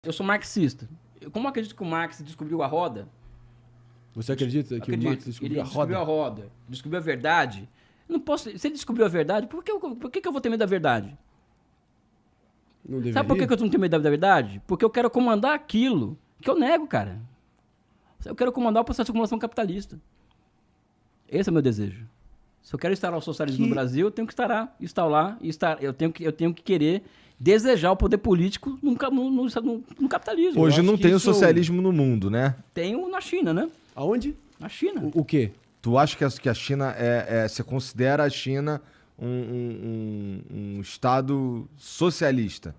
Eu sou marxista. Como eu acredito que o Marx descobriu a roda? Você acredita que o Marx descobriu a roda? Descobriu a roda, descobriu a verdade. Eu não posso, se ele descobriu a verdade, por que eu vou ter medo da verdade? Não deveria? Sabe por que eu não tenho medo da verdade? Porque eu quero comandar aquilo que eu nego, cara. Eu quero comandar o processo de acumulação capitalista. Esse é o meu desejo. Se eu quero instalar o socialismo no Brasil, eu tenho que eu tenho que querer desejar o poder político no capitalismo. Hoje não tem o isso- socialismo no mundo, né? Tenho na China, né? Aonde? Na China. O quê? Tu acha que a China você considera a China um estado socialista?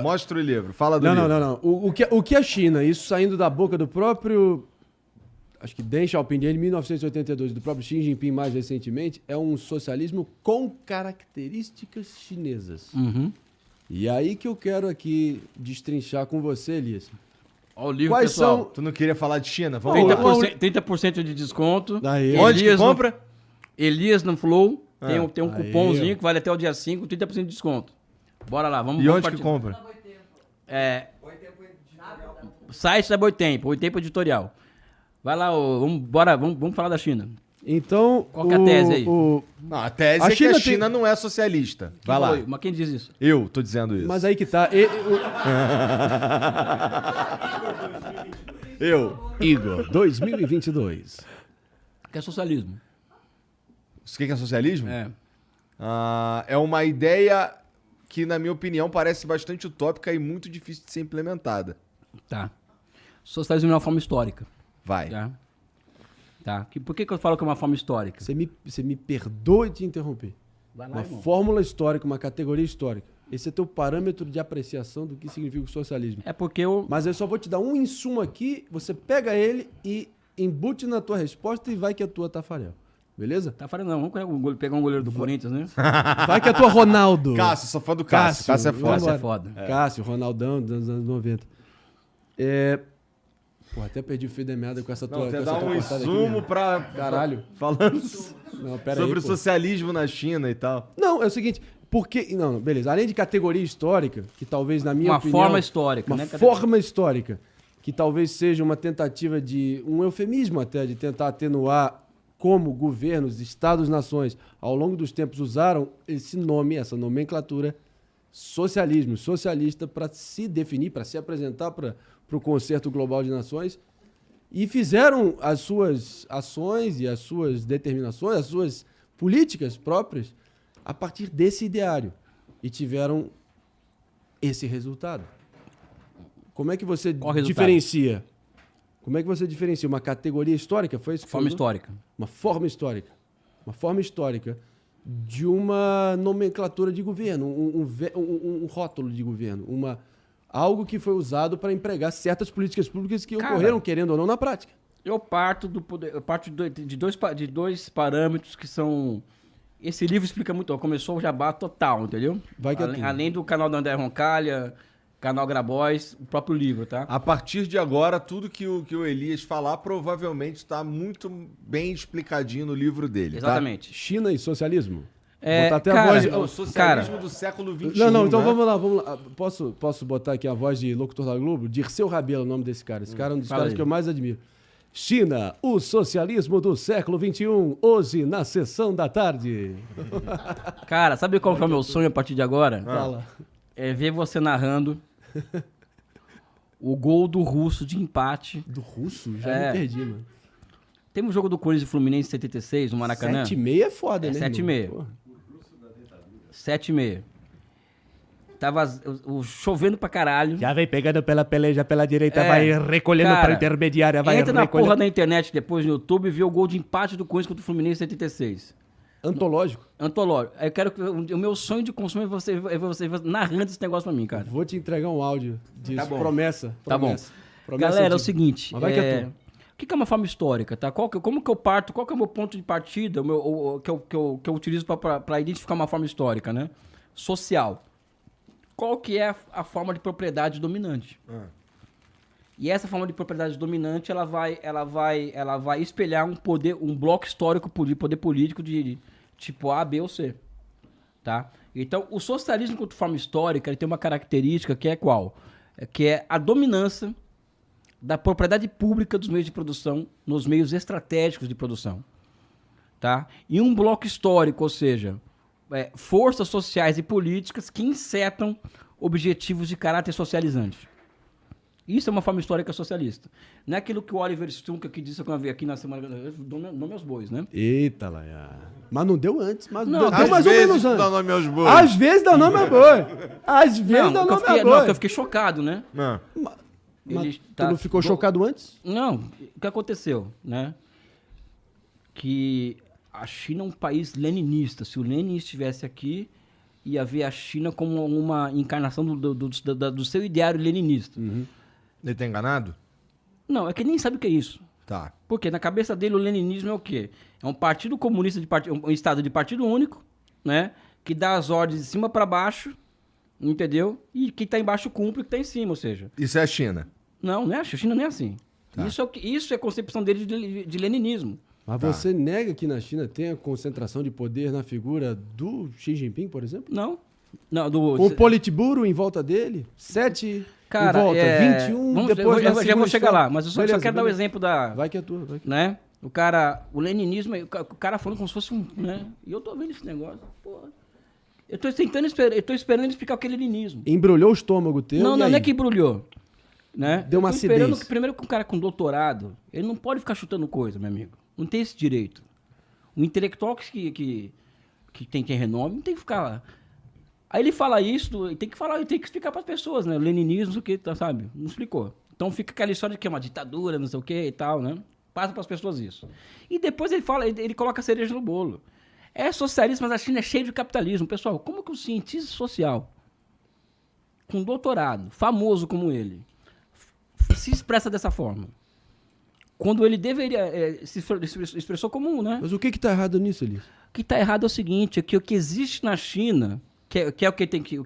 Mostra o livro. Fala do livro. Não. O que a China, isso saindo da boca do próprio, acho que Deng Xiaoping, em 1982, do próprio Xi Jinping mais recentemente, é um socialismo com características chinesas. Uhum. E aí que eu quero aqui destrinchar com você, Elias. Olha o livro, Quais pessoal. são... Tu não queria falar de China? Vamos lá. 30% de desconto. Aí. Onde que compra? Elias no Flow. Ah. Tem um Aí, cupomzinho ó. que vale até o dia 5, 30% de desconto. Bora lá, vamos E onde que partir. compra? Site da Boitempo, Boitempo Editorial. Vai lá, vamos falar da China. Então... Qual que é a tese aí? Não, a tese A é que a China China não é socialista. Vai lá. Mas quem diz isso? Eu tô dizendo isso. Mas aí que tá... Igor, 2022. Que é socialismo. O que é socialismo? É. É uma ideia que, na minha opinião, parece bastante utópica e muito difícil de ser implementada. Tá. Socialismo é uma forma histórica. Vai. Tá. Por que eu falo que é uma forma histórica? Você me perdoe te interromper. Vai lá, Uma irmão. fórmula histórica, uma categoria histórica. Esse é teu parâmetro de apreciação do que significa o socialismo. É porque eu... Mas eu só vou te dar um insumo aqui, você pega ele e embute na tua resposta e vai que é tua, Tafarel. Beleza? Tá falando, não. Vamos pegar um goleiro do Corinthians, né? Vai que é tua, Ronaldo. Cássio, sou fã do Cássio. Cássio é foda. Cássio é foda. Cássio, Ronaldão dos anos 90. Pô, até perdi o fio da meada com essa tua... Não, com você essa dá tua um cortada aqui insumo mesmo. pra... Caralho. Falando Não, pera sobre aí, o pô. socialismo na China e tal. Não, é o seguinte, porque... Não, beleza. Além de categoria histórica, que talvez na minha Uma opinião... forma histórica, Uma né? forma histórica, que talvez seja uma tentativa de... Um eufemismo até, de tentar atenuar como governos, estados-nações, ao longo dos tempos usaram esse nome, essa nomenclatura, socialismo, socialista, para se definir, para se apresentar para o concerto global de nações, e fizeram as suas ações e as suas determinações, as suas políticas próprias, a partir desse ideário. E tiveram esse resultado. Como é que você Qual resultado? diferencia? Como é que você diferencia uma categoria histórica? Foi isso que Forma você usou? histórica. Uma forma histórica. Uma forma histórica de uma nomenclatura de governo, um rótulo de governo, algo que foi usado para empregar certas políticas públicas que Cara, ocorreram, querendo ou não, na prática. Eu parto de dois parâmetros que são... Esse livro explica muito. Começou o jabá total, entendeu? Vai que é tudo. Além do canal do André Roncalha, canal Grabois, o próprio livro, tá? A partir de agora, tudo que o Elias falar provavelmente está muito bem explicadinho no livro dele, Exatamente. China e socialismo? É, Botar até cara, a voz... tá? O socialismo do século XXI, Não, então né? vamos lá. Posso botar aqui a voz de locutor da Globo? Dirceu Rabelo é o nome desse cara. Esse cara é um dos Fala caras aí. que eu mais admiro. China, o socialismo do século XXI, hoje na sessão da tarde. Cara, sabe qual foi o meu sonho a partir de agora? Fala. É ver você narrando o gol do Russo de empate. Do russo? Já É. me perdi, mano. Teve um jogo do Corinthians e Fluminense em 76, no Maracanã. 7,5 é foda, É, né? 7,5. irmão? Pô. 7,5. Tava chovendo pra caralho. Já vem pegando pela peleja pela direita, É, vai recolhendo cara, pra intermediária, vai Entra na recolhendo. porra da internet depois no YouTube e vê o gol de empate do Corinthians contra o Fluminense em 76. Antológico. Antológico. Eu quero que o meu sonho de consumo é você narrando esse negócio pra mim, cara. Vou te entregar um áudio disso. Tá bom. Promessa. Tá bom. Promessa Galera, é o de- seguinte. Mas vai que é tu. O que é uma forma histórica, tá? Como que eu parto? Qual que é o meu ponto de partida que eu utilizo para identificar uma forma histórica, né? Social. Qual que é a forma de propriedade dominante? E essa forma de propriedade dominante, ela vai espelhar um bloco histórico de poder político de tipo A, B ou C, tá? Então, o socialismo enquanto forma histórica, ele tem uma característica que é qual? Que é a dominância da propriedade pública dos meios de produção nos meios estratégicos de produção. Tá? E um bloco histórico, ou seja, forças sociais e políticas que insetam objetivos de caráter socializante. Isso é uma forma histórica socialista. Não é aquilo que o Oliver Stunk aqui disse quando eu vi aqui na semana... Nome aos bois, né? Eita, Laia. Mas não deu antes, mas Não, deu mais ou menos dá antes. nome aos bois. Às vezes dá nome a boi. Às vezes dá nome a Não, boi. que eu fiquei chocado, né? Não. Mas tá- tu não ficou chocado antes? Não, o que aconteceu, né? Que a China é um país leninista. Se o Lenin estivesse aqui, ia ver a China como uma encarnação do seu ideário leninista. Ele tá enganado? Não, é que ele nem sabe o que é isso. Tá. Porque na cabeça dele o leninismo é o quê? É um partido comunista, um estado de partido único, né? Que dá as ordens de cima para baixo, entendeu? E quem tá embaixo cumpre o que tá em cima, ou seja... Isso é a China. Não, não é a China, não é assim. Tá. Isso é a concepção dele de leninismo. Mas você nega que na China tem a concentração de poder na figura do Xi Jinping, por exemplo? Não. Não, Com o Politburo em volta dele? 7 Cara, em volta, 21 depois da eu já vou segunda chegar esfera. lá, mas eu só Beleza, quero dar o beleza. exemplo da... Vai que é tua, vai que Né? O leninismo, o cara falando como se fosse um... Né? E eu tô vendo esse negócio, porra. Eu tô esperando ele explicar o que é leninismo. Embrulhou o estômago teu Não, e não aí? é que embrulhou. Né? Deu uma Eu tô esperando acidez. que, primeiro, que um cara com doutorado, ele não pode ficar chutando coisa, meu amigo. Não tem esse direito. O intelectual que tem renome não tem que ficar lá. Aí ele fala isso, e tem que explicar para as pessoas, né? O leninismo, o que, sabe? Não explicou. Então fica aquela história de que é uma ditadura, não sei o que e tal, né? Passa para as pessoas isso. E depois ele coloca a cereja no bolo. É socialismo, mas a China é cheia de capitalismo. Pessoal, como que um cientista social, com doutorado, famoso como ele, se expressa dessa forma? Quando ele deveria... se expressou como, né? Mas o que tá errado nisso, Elias? O que está errado é o seguinte, é que o que existe na China, que é o que tem que...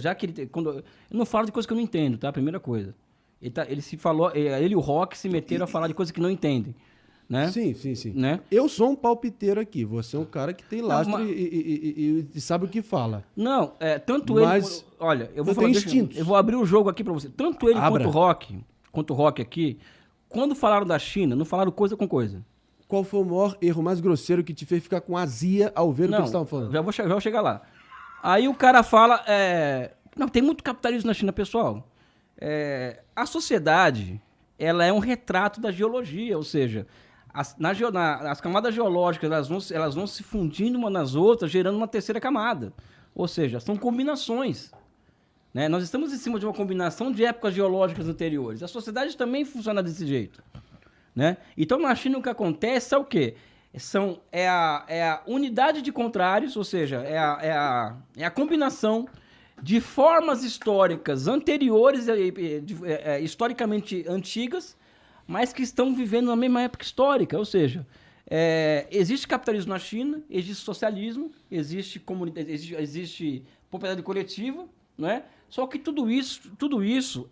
já que ele... eu não falo de coisa que eu não entendo, tá? Primeira coisa. Ele e o Rock se meteram a falar de coisas que não entendem. Né? Sim. Né? Eu sou um palpiteiro aqui. Você é um cara que tem lastro mas- e sabe o que fala. Não, tanto Mas ele... Olha, eu vou eu falar... tenho deixa- instintos. eu vou abrir o jogo aqui para você. Tanto ele Abra. quanto o Rock aqui, quando falaram da China, não falaram coisa com coisa. Qual foi o maior erro mais grosseiro que te fez ficar com azia ao ver o que Não, eles estavam falando? já vou chegar lá. Aí o cara fala... Não, tem muito capitalismo na China, pessoal. A sociedade, ela é um retrato da geologia, ou seja, as camadas geológicas elas vão se fundindo umas nas outras, gerando uma terceira camada. Ou seja, são combinações. Né? Nós estamos em cima de uma combinação de épocas geológicas anteriores. A sociedade também funciona desse jeito. Né? Então, na China, o que acontece é o quê? É a unidade de contrários, ou seja, é a combinação de formas históricas anteriores, historicamente antigas, mas que estão vivendo na mesma época histórica. Ou seja, existe capitalismo na China, existe socialismo, existe propriedade coletiva, né? Só que tudo isso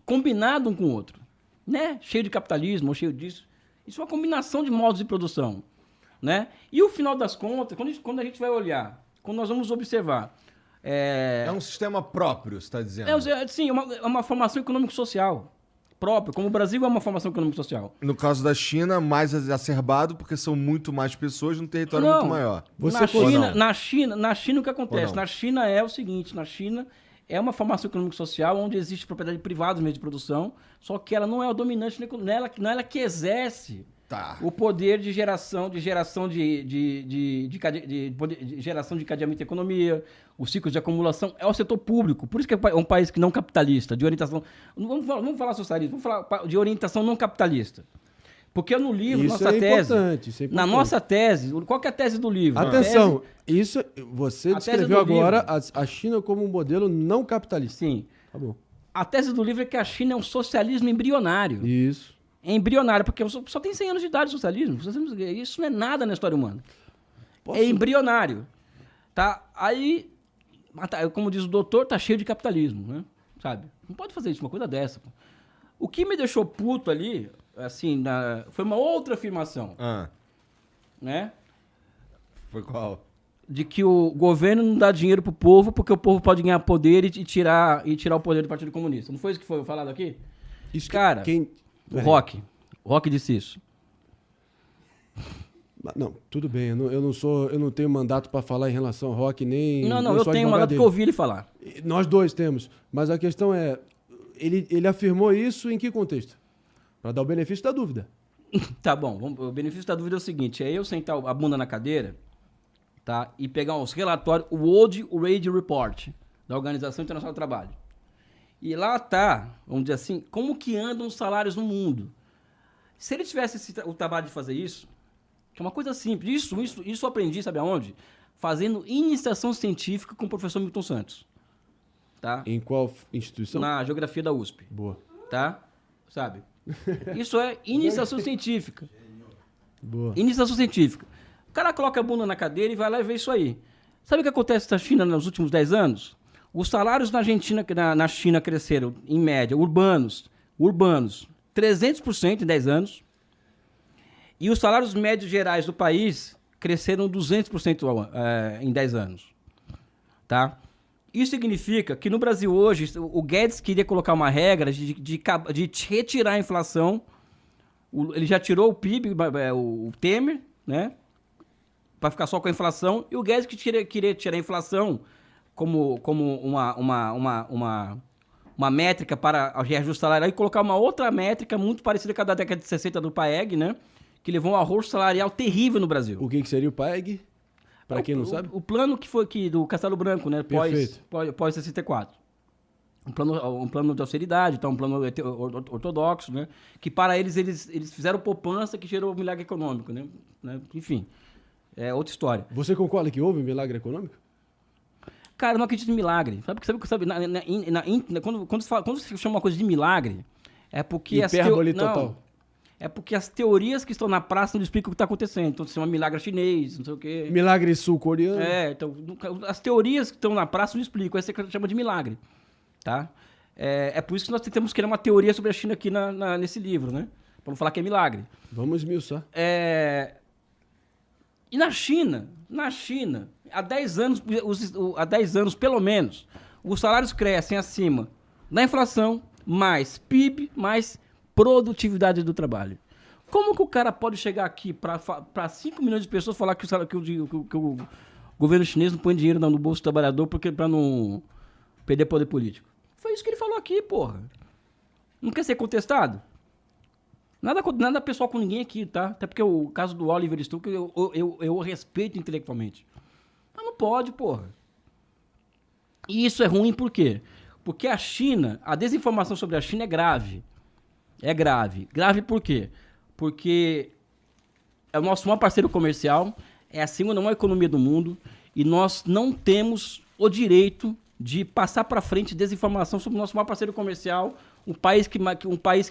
combinado um com o outro. Né? Cheio de capitalismo, ou cheio disso. Isso é uma combinação de modos de produção. Né? E o final das contas, quando a gente vai olhar, quando nós vamos observar... É um sistema próprio, você está dizendo? Sim, é uma formação econômico-social própria, como o Brasil é uma formação econômico-social. No caso da China, mais exacerbado, porque são muito mais pessoas num território Não. muito maior. Você Na China, o que acontece? Ou não? Na China é o seguinte, na China é uma formação econômico-social onde existe propriedade privada no meio de produção, só que ela não é o dominante, não é ela que exerce Tá. o poder de geração de geração de cadeamento da economia, os ciclos de acumulação, é o setor público. Por isso que é um país que não capitalista, de orientação... Vamos falar socialismo, vamos falar de orientação não capitalista. Porque no livro, Isso nossa é tese... importante, isso é Na importante. nossa tese, qual que é a tese do livro? Atenção, isso você a tese descreveu do agora livro. a China como um modelo não capitalista. Sim. Tá bom. A tese do livro é que a China é um socialismo embrionário. Isso. É embrionário, porque só tem 100 anos de idade o socialismo. Isso não é nada na história humana. Posso- É embrionário. Tá? Aí, como diz o doutor, tá cheio de capitalismo, né? Sabe? Não pode fazer isso, uma coisa dessa. Pô. O que me deixou puto ali, assim, foi uma outra afirmação, Ah, né? foi qual? de que o governo não dá dinheiro pro povo porque o povo pode ganhar poder e tirar o poder do Partido Comunista. Não foi isso que foi falado aqui? Isso Cara, o Rock disse isso. Não, tudo bem. Eu não tenho mandato para falar em relação ao Rock, nem. Não, nem eu sou tenho advogado mandato dele. que eu ouvi ele falar. Nós dois temos. Mas a questão é, ele afirmou isso em que contexto? Para dar o benefício da dúvida. Tá bom, o benefício da dúvida é o seguinte, é eu sentar a bunda na cadeira, tá, e pegar os relatórios, o World Wage Report, da Organização Internacional do Trabalho. E lá tá, vamos dizer assim, como que andam os salários no mundo. Se ele tivesse o trabalho de fazer isso, que é uma coisa simples, isso eu aprendi, sabe aonde? Fazendo iniciação científica com o professor Milton Santos. Tá? Em qual instituição? Na geografia da USP. Boa. Tá? Sabe? Isso é iniciação científica. Boa. Iniciação científica. O cara coloca a bunda na cadeira e vai lá e vê isso aí. Sabe o que acontece na China nos últimos 10 anos? Os salários na China cresceram, em média, urbanos, 300% em 10 anos. E os salários médios gerais do país cresceram 200% em 10 anos. Tá? Isso significa que no Brasil hoje, o Guedes queria colocar uma regra de retirar a inflação. Ele já tirou o PIB, o Temer, né? Para ficar só com a inflação. E o Guedes que queria tirar a inflação como uma métrica para reajuste salarial e colocar uma outra métrica muito parecida com a da década de 60 do PAEG, né? Que levou um arroz salarial terrível no Brasil. O que seria o PAEG? Para quem não sabe? O plano que foi do Castelo Branco, né? Pós 64. Um plano de austeridade, então, um plano ortodoxo, né? Que para eles fizeram poupança que gerou um milagre econômico, né? Enfim, é outra história. Você concorda que houve um milagre econômico? Cara, eu não acredito em milagre. Sabe quando você chama uma coisa de milagre, é porque... Hipérbole total. É porque as teorias que estão na praça não explicam o que está acontecendo. Então, se chama milagre chinês, não sei o quê. Milagre sul-coreano. Então, as teorias que estão na praça não explicam. Aí você chama de milagre, tá? É por isso que nós tentamos criar uma teoria sobre a China aqui nesse livro, né? Para não falar que é milagre. Vamos esmiuçar. E na China, há 10 anos, pelo menos, os salários crescem acima da inflação, mais PIB, mais produtividade do trabalho. Como que o cara pode chegar aqui para 5 milhões de pessoas falar que o governo chinês não põe dinheiro no bolso do trabalhador para não perder poder político? Foi isso que ele falou aqui, porra. Não quer ser contestado? Nada pessoal com ninguém aqui, tá? Até porque o caso do Oliver Stone, eu respeito intelectualmente. Mas não pode, porra. E isso é ruim por quê? Porque a desinformação sobre a China é grave. É grave. Grave por quê? Porque é o nosso maior parceiro comercial, é a segunda maior economia do mundo, e nós não temos o direito de passar para frente desinformação sobre o nosso maior parceiro comercial, um país que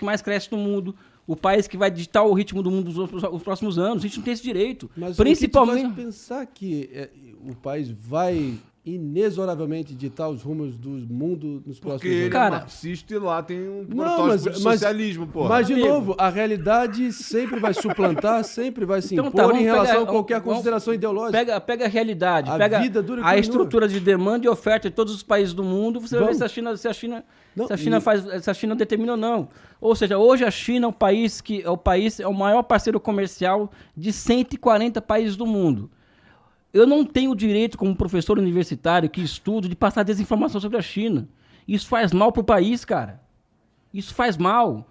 mais cresce no mundo, o país que vai ditar o ritmo do mundo nos próximos anos. A gente não tem esse direito. Mas principalmente o que te faz pensar que o país vai inexoravelmente ditar os rumos do mundo nos próximos Porque ele anos? é marxista e lá tem um protótipo de socialismo, porra. Mas, de novo, a realidade sempre vai suplantar, sempre vai se Então, impor tá, em relação pegar- a qualquer consideração ideológica. Pega a realidade, A pega vida dura e a continua. estrutura de demanda e oferta em todos os países do mundo, você vai ver se a China determina ou não. Ou seja, hoje a China é o maior parceiro comercial de 140 países do mundo. Eu não tenho o direito, como professor universitário que estudo, de passar desinformação sobre a China. Isso faz mal pro país, cara. Isso faz mal.